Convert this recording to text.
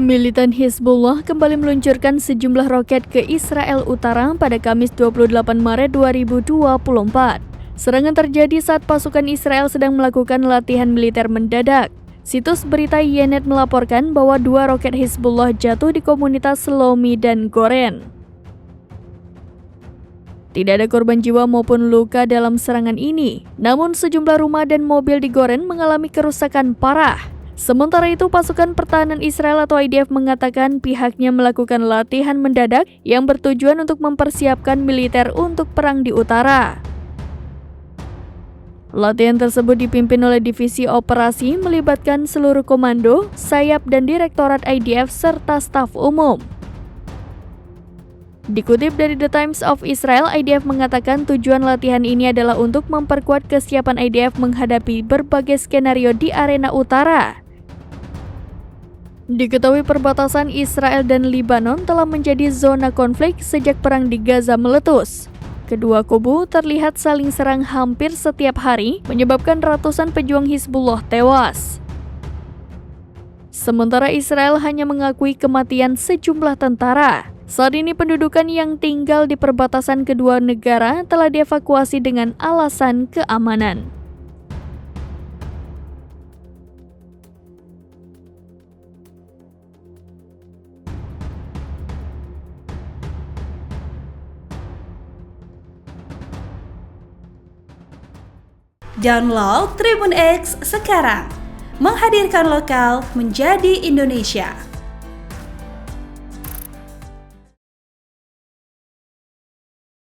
Militan Hizbullah kembali meluncurkan sejumlah roket ke Israel Utara pada Kamis 28 Maret 2024. Serangan terjadi saat pasukan Israel sedang melakukan latihan militer mendadak. Situs berita Ynet melaporkan bahwa 2 roket Hizbullah jatuh di komunitas Shlomi dan Goren. Tidak ada korban jiwa maupun luka dalam serangan ini, namun sejumlah rumah dan mobil di Goren mengalami kerusakan parah. Sementara itu, pasukan pertahanan Israel atau IDF mengatakan pihaknya melakukan latihan mendadak yang bertujuan untuk mempersiapkan militer untuk perang di utara. Latihan tersebut dipimpin oleh Divisi Operasi melibatkan seluruh komando, sayap dan Direktorat IDF serta staf umum. Dikutip dari The Times of Israel, IDF mengatakan tujuan latihan ini adalah untuk memperkuat kesiapan IDF menghadapi berbagai skenario di arena utara. Diketahui perbatasan Israel dan Lebanon telah menjadi zona konflik sejak perang di Gaza meletus. Kedua kubu terlihat saling serang hampir setiap hari, menyebabkan ratusan pejuang Hizbullah tewas. Sementara Israel hanya mengakui kematian sejumlah tentara. Saat ini pendudukan yang tinggal di perbatasan kedua negara telah dievakuasi dengan alasan keamanan. Download Tribun X sekarang, menghadirkan lokal menjadi Indonesia.